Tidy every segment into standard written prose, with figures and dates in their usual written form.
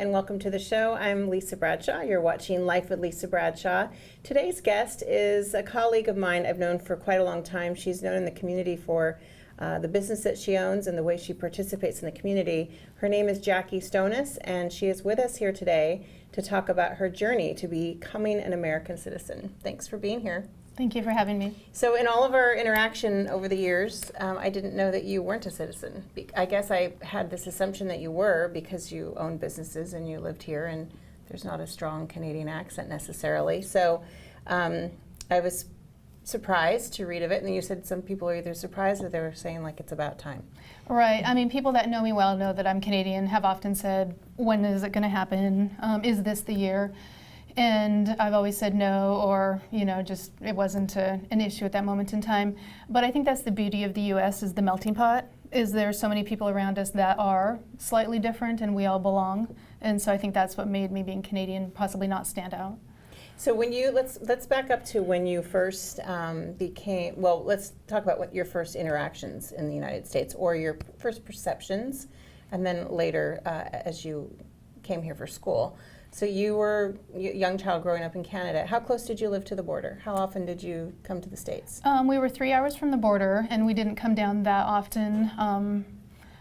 and welcome to the show. I'm Lisa Bradshaw. You're watching Life with Lisa Bradshaw. Today's guest is a colleague of mine I've known for quite a long time. She's known in the community for the business that she owns and the way she participates in the community. Her name is Jackie Stonas, and she is with us here today to talk about her journey to becoming an American citizen. Thanks for being here. Thank you for having me. So in all of our interaction over the years, I didn't know that you weren't a citizen. I guess I had this assumption that you were because you own businesses and you lived here, and there's not a strong Canadian accent necessarily. So I was surprised to read of it, and you said some people are either surprised or they were saying like it's about time. Right. I mean, people that know me well know that I'm Canadian, have often said, when is it going to happen? Is this the year? And I've always said no, or, you know, just it wasn't an issue at that moment in time. But I think that's the beauty of the U.S. is the melting pot, is there so many people around us that are slightly different and we all belong. And so I think that's what made me being Canadian possibly not stand out. So when you, let's back up to when you first let's talk about what your first interactions in the United States, or your first perceptions, and then later as you came here for school. So you were a young child growing up in Canada. How close did you live to the border? How often did you come to the States? We were 3 hours from the border, and we didn't come down that often.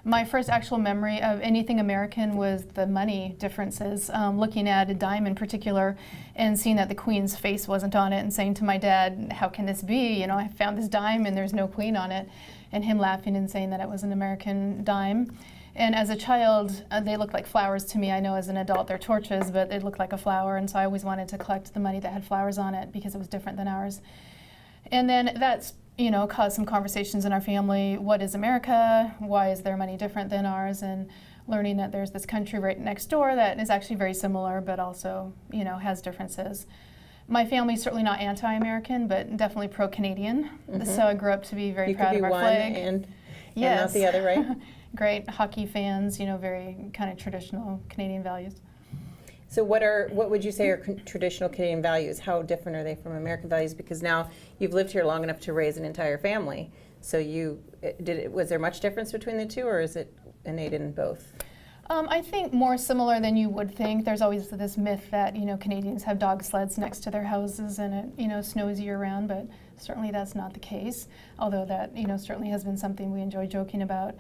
My first actual memory of anything American was the money differences, looking at a dime in particular and seeing that the Queen's face wasn't on it and saying to my dad, how can this be? You know, I found this dime and there's no Queen on it, and him laughing and saying that it was an American dime. And as a child, they looked like flowers to me. I know as an adult they're torches, but they looked like a flower, and so I always wanted to collect the money that had flowers on it because it was different than ours. And then that's, you know, caused some conversations in our family. What is America? Why is their money different than ours? And learning that there's this country right next door that is actually very similar, but also, you know, has differences. My family's certainly not anti-American, but definitely pro-Canadian. Mm-hmm. So I grew up to be very proud of our flag. And not the other, right? Great hockey fans, you know, very kind of traditional Canadian values. So what would you say are traditional Canadian values? How different are they from American values? Because now you've lived here long enough to raise an entire family. So was there much difference between the two, or is it innate in both? I think more similar than you would think. There's always this myth that, you know, Canadians have dog sleds next to their houses and it, you know, snows year round, but certainly that's not the case. Although that, you know, certainly has been something we enjoy joking about.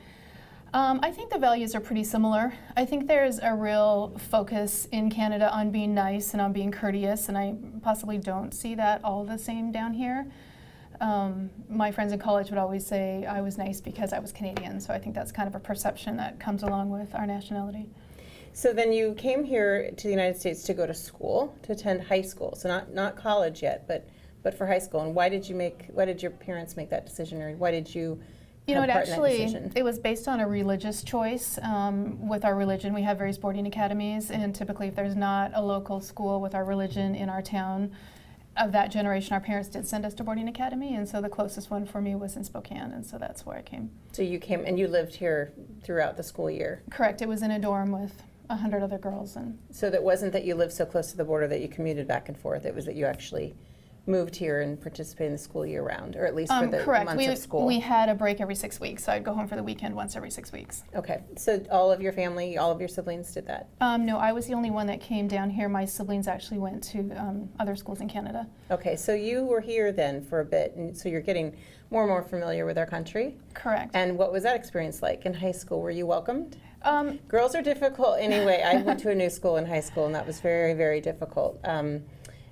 I think the values are pretty similar. I think there's a real focus in Canada on being nice and on being courteous, and I possibly don't see that all the same down here. My friends in college would always say I was nice because I was Canadian, so I think that's kind of a perception that comes along with our nationality. So then you came here to the United States to go to school, to attend high school, so not college yet, but for high school. And why did your parents make that decision, or why did you? You know, it was based on a religious choice. With our religion, we have various boarding academies, and typically if there's not a local school with our religion in our town, of that generation, our parents did send us to boarding academy, and so the closest one for me was in Spokane, and so that's where I came. So you came, and you lived here throughout the school year? Correct. It was in a dorm with 100 other girls. And so that wasn't that you lived so close to the border that you commuted back and forth, it was that you actually moved here and participated in the school year round, or at least for the months of school? We had a break every 6 weeks, so I'd go home for the weekend once every 6 weeks. Okay, so all of your family, all of your siblings did that? No, I was the only one that came down here. My siblings actually went to other schools in Canada. Okay, so you were here then for a bit, and so you're getting more and more familiar with our country? Correct. And what was that experience like in high school? Were you welcomed? Girls are difficult anyway. I went to a new school in high school, and that was very, very difficult.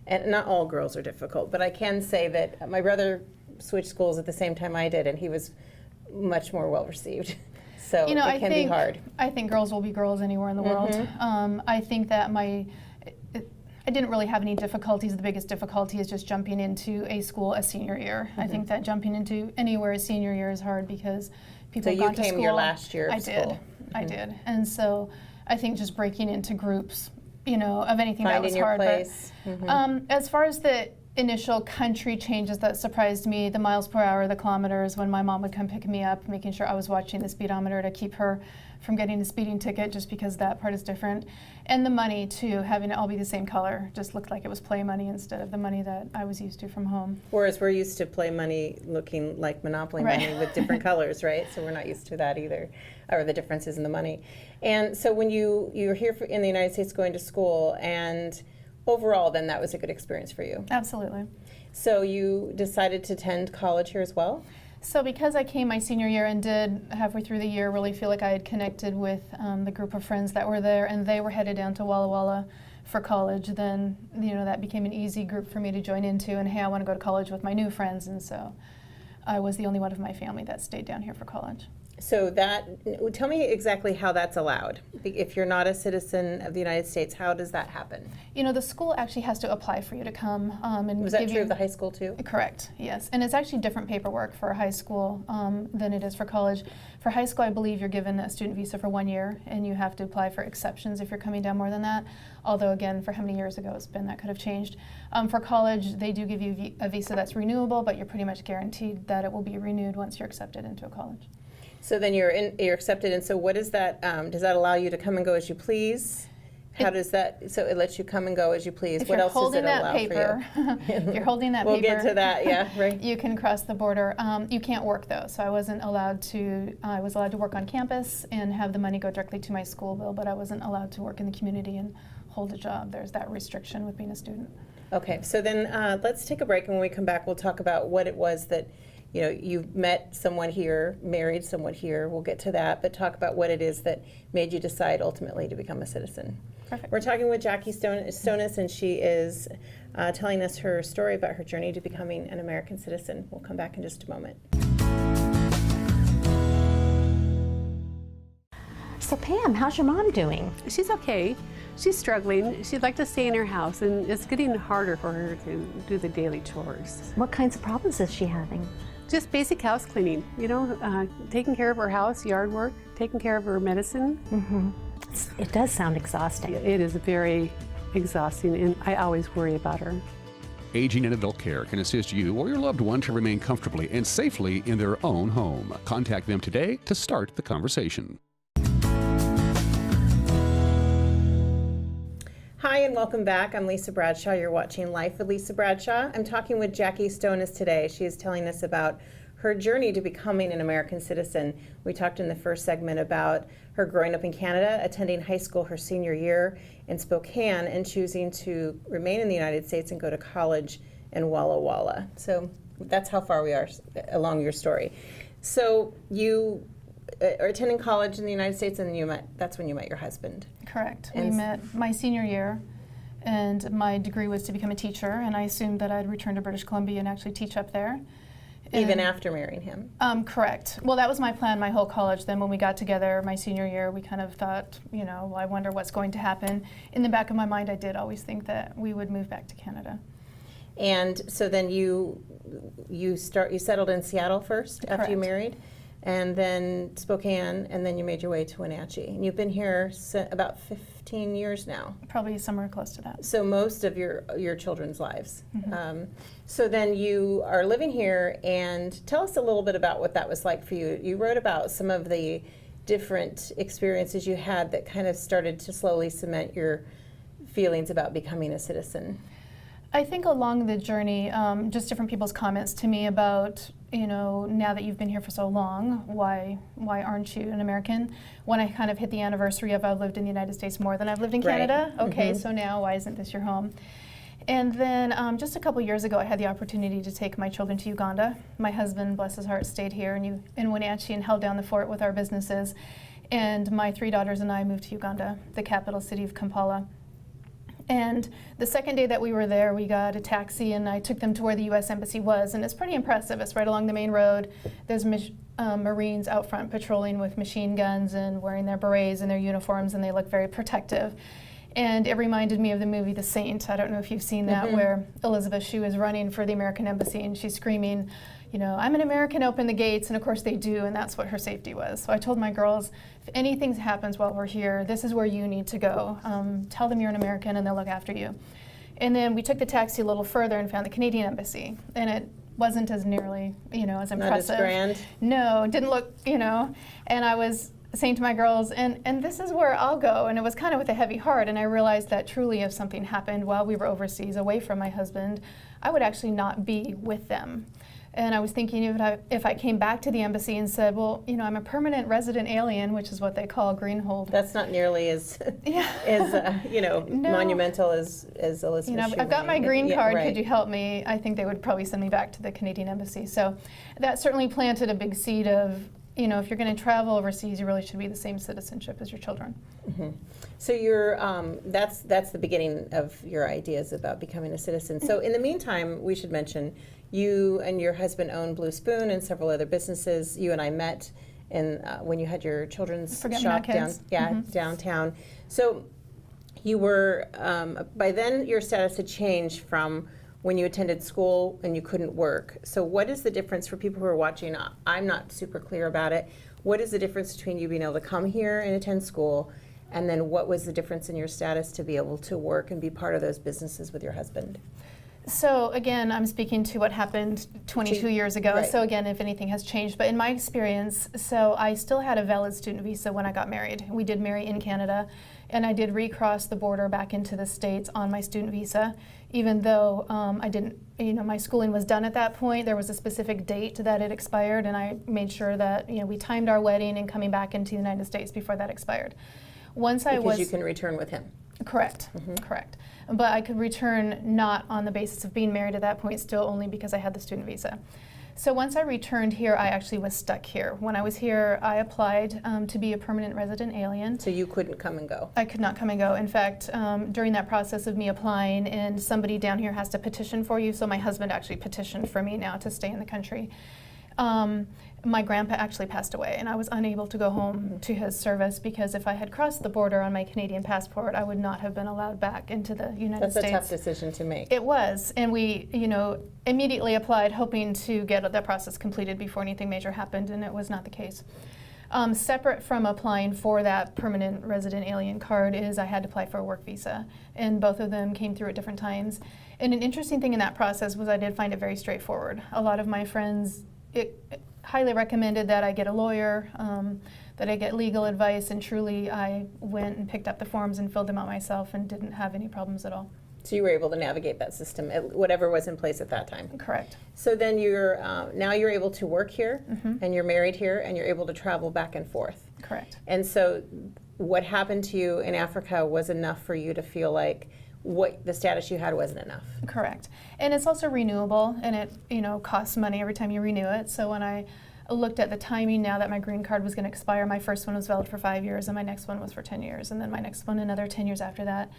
And not all girls are difficult, but I can say that my brother switched schools at the same time I did, and he was much more well received. So, you know, it can be hard. I think girls will be girls anywhere in the world. I think that I didn't really have any difficulties. The biggest difficulty is just jumping into a school a senior year. I think that jumping into anywhere a senior year is hard because people have gone to school. So you came your last year of school. I did. And so I think just breaking into groups, you know, of anything that was hard. Place. But as far as the initial country changes that surprised me, the miles per hour, the kilometers, when my mom would come pick me up, making sure I was watching the speedometer to keep her from getting a speeding ticket, just because that part is different. And the money too, having it all be the same color, just looked like it was play money instead of the money that I was used to from home. Whereas we're used to play money looking like Monopoly Right. money with different colors, right? So we're not used to that either, or the differences in the money. And so when you're here in the United States going to school, and overall then that was a good experience for you. Absolutely. So you decided to attend college here as well? So because I came my senior year and did halfway through the year really feel like I had connected with the group of friends that were there, and they were headed down to Walla Walla for college, then that became an easy group for me to join into, and hey, I want to go to college with my new friends, and so I was the only one of my family that stayed down here for college. So tell me exactly how that's allowed. If you're not a citizen of the United States, how does that happen? The school actually has to apply for you to come. And Was that true of the high school too? Correct, yes. And it's actually different paperwork for high school than it is for college. For high school, I believe you're given a student visa for 1 year, and you have to apply for exceptions if you're coming down more than that. Although again, for how many years ago it's been, that could have changed. For college, they do give you a visa that's renewable, but you're pretty much guaranteed that it will be renewed once you're accepted into a college. So then you're accepted, and so what is that? Does that allow you to come and go as you please? How does that? So it lets you come and go as you please. If What you're else does holding it that allow paper, for you? if you're holding that We'll paper, get to that. Yeah, right. you can cross the border. You can't work though, so I wasn't allowed to. I was allowed to work on campus and have the money go directly to my school bill, but I wasn't allowed to work in the community and hold a job. There's that restriction with being a student. Okay, so then let's take a break, and when we come back, we'll talk about what it was that you met someone here, married someone here. We'll get to that, but talk about what it is that made you decide ultimately to become a citizen. Perfect. We're talking with Jackie Stonas, and she is telling us her story about her journey to becoming an American citizen. We'll come back in just a moment. So Pam, how's your mom doing? She's okay. She's struggling. She'd like to stay in her house, and it's getting harder for her to do the daily chores. What kinds of problems is she having? Just basic house cleaning, taking care of her house, yard work, taking care of her medicine. Mm-hmm. It does sound exhausting. It is very exhausting, and I always worry about her. Aging in Adult Care can assist you or your loved one to remain comfortably and safely in their own home. Contact them today to start the conversation. Hi and welcome back. I'm Lisa Bradshaw. You're watching Life with Lisa Bradshaw. I'm talking with Jackie Stonas today. She is telling us about her journey to becoming an American citizen. We talked in the first segment about her growing up in Canada, attending high school her senior year in Spokane, and choosing to remain in the United States and go to college in Walla Walla. So that's how far we are along your story. So you are attending college in the United States, and that's when you met your husband. Correct. And we met my senior year, and my degree was to become a teacher, and I assumed that I'd return to British Columbia and actually teach up there. Even after marrying him? Correct. Well, that was my plan my whole college. Then when we got together my senior year, we kind of thought, well, I wonder what's going to happen. In the back of my mind, I did always think that we would move back to Canada. And so then you settled in Seattle first after you Correct. married, and then Spokane, and then you made your way to Wenatchee. And you've been here about 15 years now. Probably somewhere close to that. So most of your children's lives. Mm-hmm. So then you are living here, and tell us a little bit about what that was like for you. You wrote about some of the different experiences you had that kind of started to slowly cement your feelings about becoming a citizen. I think along the journey, just different people's comments to me about, now that you've been here for so long, why aren't you an American? When I kind of hit the anniversary of I've lived in the United States more than I've lived in Canada. Right. Okay, Mm-hmm. so now why isn't this your home? And then just a couple years ago, I had the opportunity to take my children to Uganda. My husband, bless his heart, stayed here in Wenatchee and held down the fort with our businesses. And my 3 daughters and I moved to Uganda, the capital city of Kampala. And the second day that we were there, we got a taxi, and I took them to where the U.S. Embassy was, and it's pretty impressive. It's right along the main road. There's Marines out front patrolling with machine guns and wearing their berets and their uniforms, and they look very protective. And it reminded me of the movie The Saint. I don't know if you've seen that, where Elizabeth Shue is running for the American Embassy, and she's screaming, I'm an American, open the gates, and of course they do, and that's what her safety was. So I told my girls, if anything happens while we're here, this is where you need to go. Tell them you're an American and they'll look after you. And then we took the taxi a little further and found the Canadian Embassy, and it wasn't as nearly, as impressive. Not as grand? No, it didn't look, and I was saying to my girls, and this is where I'll go. And it was kind of with a heavy heart. And I realized that truly if something happened while we were overseas away from my husband, I would actually not be with them. And I was thinking if I came back to the embassy and said, well, you know, I'm a permanent resident alien, which is what they call green hold. That's not nearly as, you know, No. monumental as Elizabeth. You know, I've got my green card, could you help me? I think they would probably send me back to the Canadian embassy. So that certainly planted a big seed of, you know, if you're going to travel overseas, you really should be the same citizenship as your children. Mm-hmm. So you're, that's the beginning of your ideas about becoming a citizen. So in the meantime, we should mention, you and your husband own Blue Spoon and several other businesses. You and I met in when you had your children's shop downtown. So you were, by then your status had changed from when you attended school and you couldn't work. So what is the difference for people who are watching? I'm not super clear about it. What is the difference between you being able to come here and attend school, and then what was the difference in your status to be able to work and be part of those businesses with your husband? So again, I'm speaking to what happened 22 years ago. Right. So again, if anything has changed, but in my experience, so I still had a valid student visa when I got married. We did marry in Canada, and I did recross the border back into the States on my student visa, even though I didn't, you know, my schooling was done at that point. There was a specific date that it expired, and I made sure that, you know, we timed our wedding and coming back into the United States before that expired. Because you can return with him. Correct, correct. But I could return not on the basis of being married at that point, still only because I had the student visa. So once I returned here, I actually was stuck here. When I was here, I applied to be a permanent resident alien. So you couldn't come and go? I could not come and go. In fact, during that process of me applying, and somebody down here has to petition for you, so my husband actually petitioned for me now to stay in the country. My grandpa actually passed away, and I was unable to go home to his service because if I had crossed the border on my Canadian passport, I would not have been allowed back into the United States. That's a tough decision to make. It was, and we, you know, immediately applied hoping to get that process completed before anything major happened, and it was not the case. Separate from applying for that permanent resident alien card is I had to apply for a work visa, and both of them came through at different times. And an interesting thing in that process was I did find it very straightforward. A lot of my friends highly recommended that I get a lawyer, that I get legal advice, and truly I went and picked up the forms and filled them out myself and didn't have any problems at all. So you were able to navigate that system, whatever was in place at that time. Correct. So then you're now you're able to work here, and you're married here, and you're able to travel back and forth. Correct. And so what happened to you in Africa was enough for you to feel like what the status you had wasn't enough. Correct. And it's also renewable, and it, you know, costs money every time you renew it. So when I looked at the timing now that my green card was going to expire, my first one was valid for 5 years, and my next one was for 10 years, and then my next one another 10 years after that.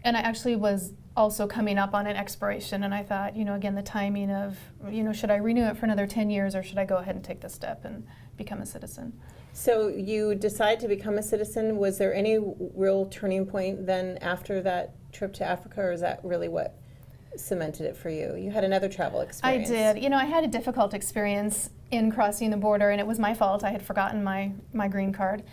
And I actually was also coming up on an expiration, and I thought, you know, again, the timing of, you know, should I renew it for another 10 years, or should I go ahead and take this step and become a citizen? So you decide to become a citizen. Was there any real turning point then after that trip to Africa, or is that really what cemented it for you? You had another travel experience. I did. You know, I had a difficult experience in crossing the border, and it was my fault. I had forgotten my green card,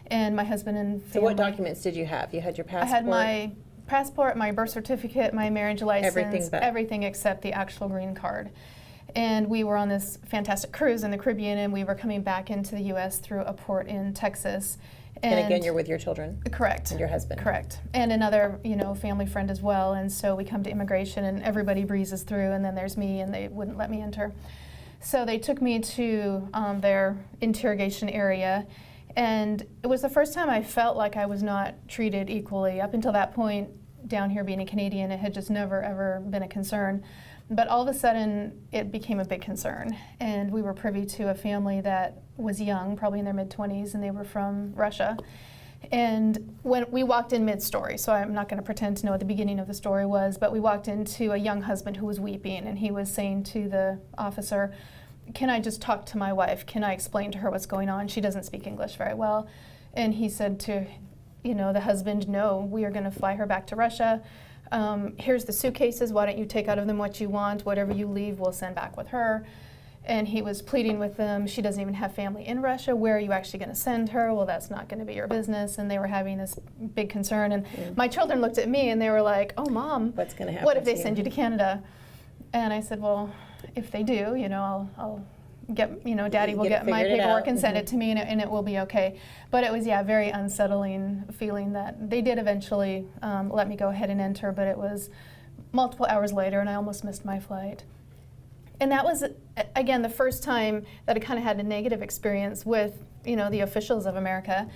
and my husband and family. So what documents did you have? You had your passport? I had my passport, my birth certificate, my marriage license, everything except the actual green card. And we were on this fantastic cruise in the Caribbean, and we were coming back into the U.S. through a port in Texas. And again, you're with your children? Correct. And your husband? Correct. And another, you know, family friend as well. And so we come to immigration, and everybody breezes through, and then there's me, and they wouldn't let me enter. So they took me to their interrogation area, and it was the first time I felt like I was not treated equally. Up until that point, down here being a Canadian, it had just never, ever been a concern. But all of a sudden, it became a big concern. And we were privy to a family that was young, probably in their mid-20s, and they were from Russia. And when we walked in mid-story, so I'm not going to pretend to know what the beginning of the story was, but we walked into a young husband who was weeping, and he was saying to the officer, "Can I just talk to my wife? Can I explain to her what's going on? She doesn't speak English very well." And he said to, you know, the husband, "No, we are going to fly her back to Russia. Here's the suitcases. Why don't you take out of them what you want? Whatever you leave, we'll send back with her." And he was pleading with them. She doesn't even have family in Russia. Where are you actually going to send her? Well, that's not going to be your business. And they were having this big concern. And my children looked at me and they were like, "Oh, Mom, what's going to happen? What if they send you to Canada?" And I said, "Well, if they do, you know, I'll Daddy will Get it get my figured paperwork out. and send it to me, and it will be okay. But it was, very unsettling feeling that they did eventually let me go ahead and enter, but it was multiple hours later, and I almost missed my flight. And that was, again, the first time that I kind of had a negative experience with, the officials of America.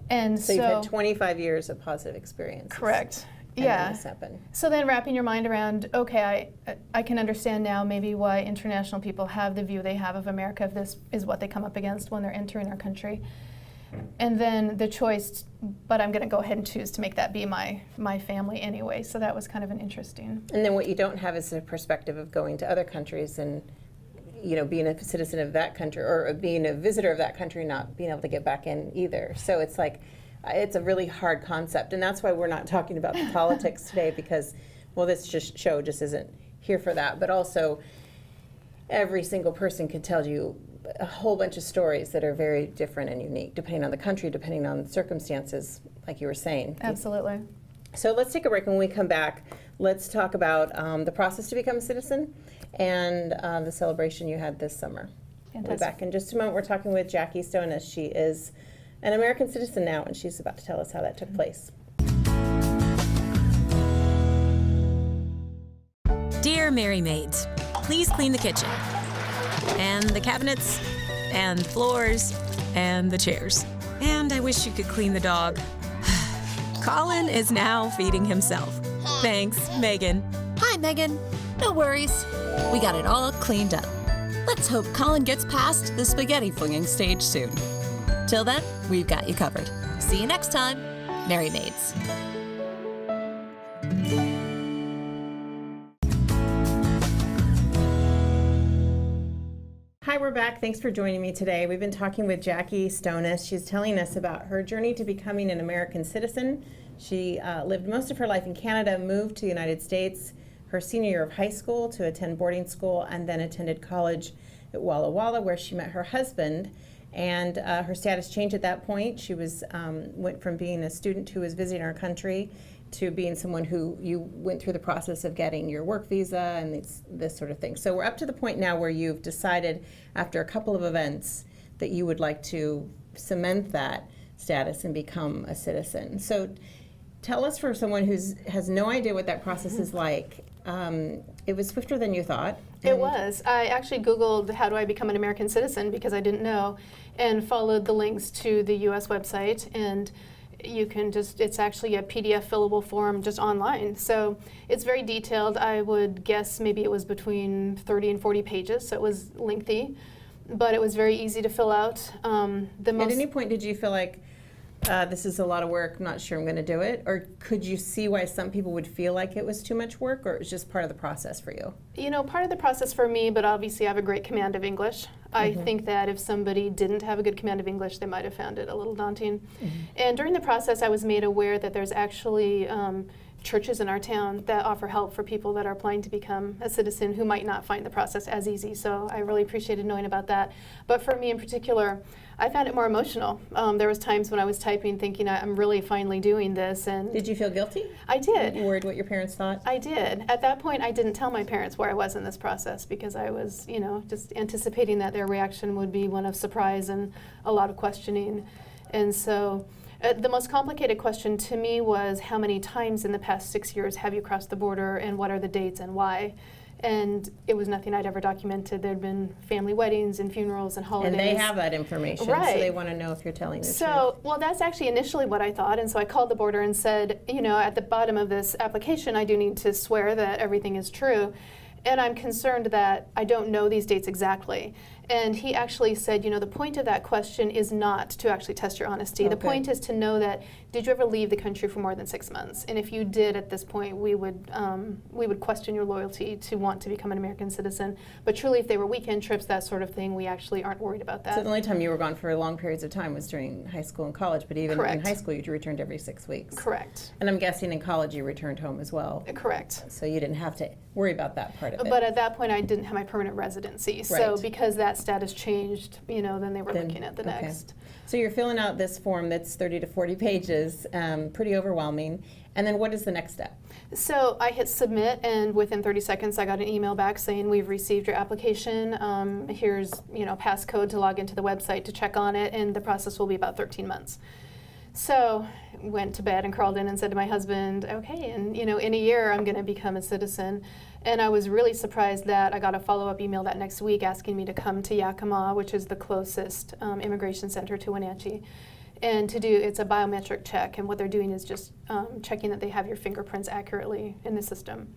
And So you've had 25 years of positive experience. correct. And Yeah. then this happened. So then wrapping your mind around, okay, I can understand now maybe why international people have the view they have of America if this is what they come up against when they're entering our country. And then the choice, but I'm going to go ahead and choose to make that be my family anyway. So that was kind of an interesting. And then what you don't have is the perspective of going to other countries and, being a citizen of that country or being a visitor of that country, not being able to get back in either. So it's like, it's a really hard concept. And that's why we're not talking about the politics today because, this show just isn't here for that. But also, every single person could tell you a whole bunch of stories that are very different and unique, depending on the country, depending on the circumstances, like you were saying. Absolutely. So let's take a break. When we come back, let's talk about the process to become a citizen and the celebration you had this summer. We'll be Fantastic. back in just a moment. We're talking with Jackie Stonas. She is an American citizen now, and she's about to tell us how that took place. Dear Mary Maids, please clean the kitchen, and the cabinets, and floors, and the chairs. And I wish you could clean the dog. Colin is now feeding himself. Thanks, Megan. Hi, Megan. No worries. We got it all cleaned up. Let's hope Colin gets past the spaghetti flinging stage soon. Till then, we've got you covered. See you next time. Mary Maids. Hi, we're back. Thanks for joining me today. We've been talking with Jackie Stonas. She's telling us about her journey to becoming an American citizen. She lived most of her life in Canada, moved to the United States her senior year of high school to attend boarding school, and then attended college at Walla Walla, where she met her husband. And her status changed at that point. She went from being a student who was visiting our country to being someone who you went through the process of getting your work visa and this sort of thing. So we're up to the point now where you've decided, after a couple of events, that you would like to cement that status and become a citizen. So tell us, for someone who has no idea what that process is like, it was swifter than you thought. It was. I actually Googled how do I become an American citizen because I didn't know, and followed the links to the U.S. website, and you can it's actually a PDF fillable form just online. So it's very detailed. I would guess maybe it was between 30 and 40 pages, so it was lengthy, but it was very easy to fill out. At any point did you feel like, this is a lot of work, I'm not sure I'm going to do it? Or could you see why some people would feel like it was too much work, or it was just part of the process for you? Part of the process for me, but obviously I have a great command of English. I think that if somebody didn't have a good command of English, they might have found it a little daunting. And during the process, I was made aware that there's actually churches in our town that offer help for people that are applying to become a citizen who might not find the process as easy. So I really appreciated knowing about that. But for me in particular, I found it more emotional. There was times when I was typing thinking, I'm really finally doing this. And Did you feel guilty? I did. Were you worried what your parents thought? I did. At that point, I didn't tell my parents where I was in this process because I was, just anticipating that their reaction would be one of surprise and a lot of questioning. And so the most complicated question to me was, how many times in the past 6 years have you crossed the border, and what are the dates and why? And it was nothing I'd ever documented. There'd been family weddings and funerals and holidays. And they have that information, so Right. they want to know if you're telling the truth. So, well, that's actually initially what I thought, and so I called the border and said, at the bottom of this application, I do need to swear that everything is true, and I'm concerned that I don't know these dates exactly. And he actually said, the point of that question is not to actually test your honesty. The point is to know that, did you ever leave the country for more than 6 months? And if you did at this point, we would question your loyalty to want to become an American citizen. But truly, if they were weekend trips, that sort of thing, we actually aren't worried about that. So the only time you were gone for long periods of time was during high school and college, but even Correct. in high school you returned every 6 weeks. Correct. And I'm guessing in college you returned home as well. Correct. So you didn't have to worry about that part of it. But at that point, I didn't have my permanent residency. So Right. because that status changed, then they were Then- looking at the okay. next. So you're filling out this form that's 30 to 40 pages, pretty overwhelming. And then what is the next step? So I hit submit, and within 30 seconds I got an email back saying we've received your application. Here's passcode to log into the website to check on it, and the process will be about 13 months. So went to bed and crawled in and said to my husband, okay, and in a year I'm going to become a citizen. And I was really surprised that I got a follow-up email that next week asking me to come to Yakima, which is the closest immigration center to Wenatchee. And it's a biometric check, and what they're doing is just checking that they have your fingerprints accurately in the system.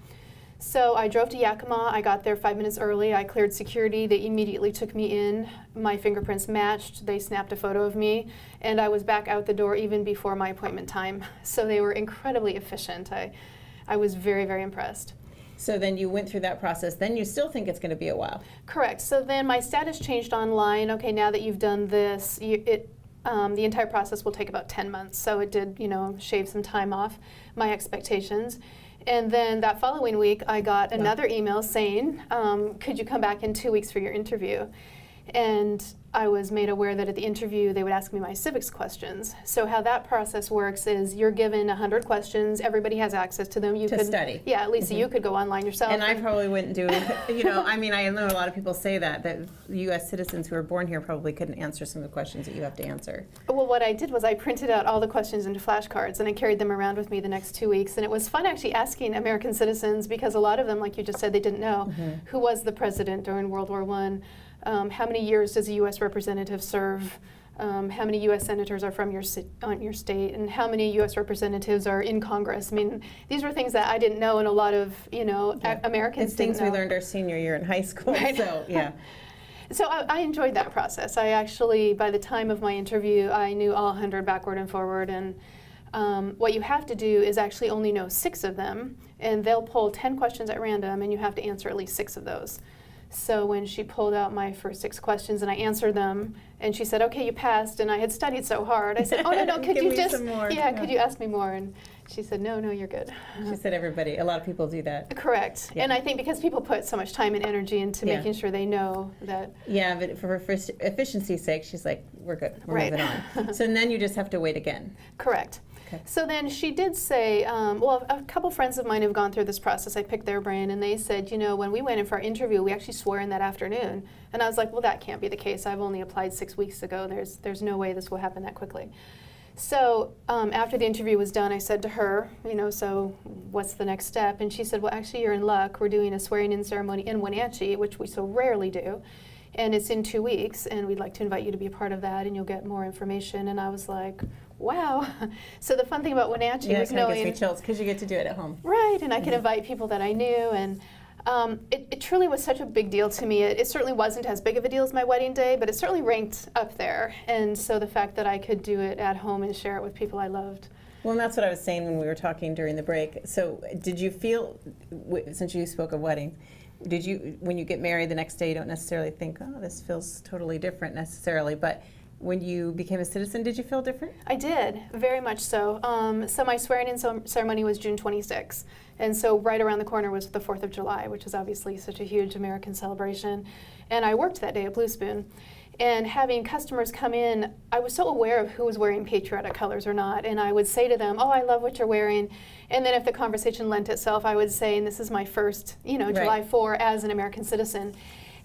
So I drove to Yakima. I got there 5 minutes early. I cleared security. They immediately took me in. My fingerprints matched. They snapped a photo of me, and I was back out the door even before my appointment time. So they were incredibly efficient. I was very, very impressed. So then you went through that process. Then you still think it's going to be a while. Correct. So then my status changed online. Okay, now that you've done this, the entire process will take about 10 months. So it did, shave some time off my expectations. And then that following week, I got another email saying, could you come back in 2 weeks for your interview? And I was made aware that at the interview they would ask me my civics questions. So how that process works is you're given 100 questions. Everybody has access to them. You to could study. Yeah, Lisa, you could go online yourself. And I probably wouldn't do, I know a lot of people say that U.S. citizens who are born here probably couldn't answer some of the questions that you have to answer. Well, what I did was I printed out all the questions into flashcards, and I carried them around with me the next 2 weeks. And it was fun actually asking American citizens, because a lot of them, like you just said, they didn't know who was the president during World War I. How many years does a U.S. representative serve? How many U.S. senators are from your state? And how many U.S. representatives are in Congress? I mean, these were things that I didn't know, and a lot of, Americans It's things didn't know. we learned our senior year in high school, Right. so yeah. So I enjoyed that process. I actually, by the time of my interview, I knew all 100 backward and forward. And what you have to do is actually only know 6 of them, and they'll pull 10 questions at random, and you have to answer at least 6 of those. So when she pulled out my first 6 questions and I answered them, and she said, okay, you passed, and I had studied so hard, I said, oh, no, could Give you me just, some more. could you ask me more? And she said, no, you're good. She said a lot of people do that. Correct. Yeah. And I think because people put so much time and energy into making sure they know that. Yeah, but for efficiency's sake, she's like, we're good, we're Right. moving on. So then you just have to wait again. Correct. Okay. So then she did say, a couple friends of mine have gone through this process. I picked their brain, and they said, when we went in for our interview, we actually swore in that afternoon. And I was like, well, that can't be the case. I've only applied 6 weeks ago. There's no way this will happen that quickly. So after the interview was done, I said to her, so what's the next step? And she said, well, actually, you're in luck. We're doing a swearing-in ceremony in Wenatchee, which we so rarely do. And it's in 2 weeks, and we'd like to invite you to be a part of that, and you'll get more information. And I was like, wow. So the fun thing about Wenatchee was knowing. knowing. It gives me chills because you get to do it at home. Right, and I could invite people that I knew, and it truly was such a big deal to me. It certainly wasn't as big of a deal as my wedding day, but it certainly ranked up there. And so the fact that I could do it at home and share it with people I loved. Well, and that's what I was saying when we were talking during the break. So did you feel, since you spoke of wedding, when you get married the next day, you don't necessarily think, oh, this feels totally different necessarily, but when you became a citizen, did you feel different? I did, very much so. So my swearing-in ceremony was June 26th, and so right around the corner was the 4th of July, which is obviously such a huge American celebration. And I worked that day at Blue Spoon. And having customers come in, I was so aware of who was wearing patriotic colors or not, and I would say to them, oh, I love what you're wearing. And then if the conversation lent itself, I would say, and this is my first, July 4 as an American citizen.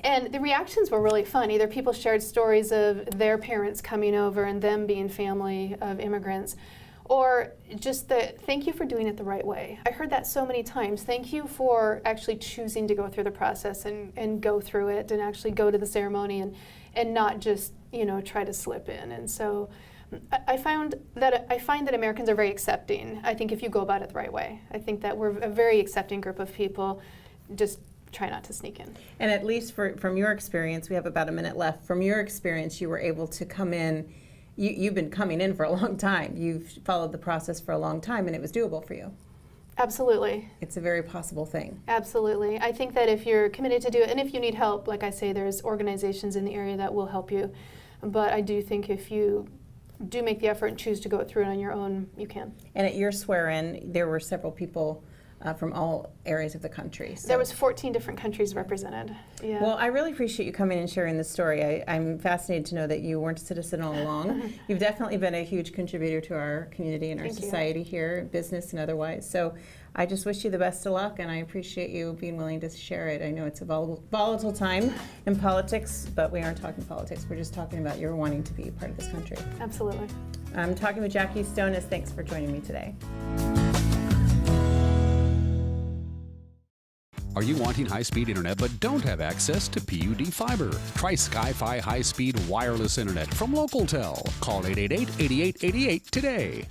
And the reactions were really fun. Either people shared stories of their parents coming over and them being family of immigrants, or just thank you for doing it the right way. I heard that so many times. Thank you for actually choosing to go through the process and go through it and actually go to the ceremony and not just, try to slip in. And so I find that Americans are very accepting. I think if you go about it the right way. I think that we're a very accepting group of people. Just try not to sneak in. And at least from your experience, we have about a minute left. From your experience, you were able to come in. You've been coming in for a long time. You've followed the process for a long time, and it was doable for you. Absolutely. It's a very possible thing. Absolutely. I think that if you're committed to do it, and if you need help, like I say, there's organizations in the area that will help you. But I do think if you do make the effort and choose to go through it on your own, you can. And at your swear-in, there were several people from all areas of the country. So. There was 14 different countries represented. Yeah. Well, I really appreciate you coming and sharing this story. I'm fascinated to know that you weren't a citizen all along. You've definitely been a huge contributor to our community and our Thank you. society here, business and otherwise. So I just wish you the best of luck, and I appreciate you being willing to share it. I know it's a volatile time in politics, but we aren't talking politics. We're just talking about your wanting to be part of this country. Absolutely. I'm talking with Jackie Stonas. Thanks for joining me today. Are you wanting high-speed internet but don't have access to PUD fiber? Try Sky-Fi high-speed wireless internet from LocalTel. Call 888-8888 today.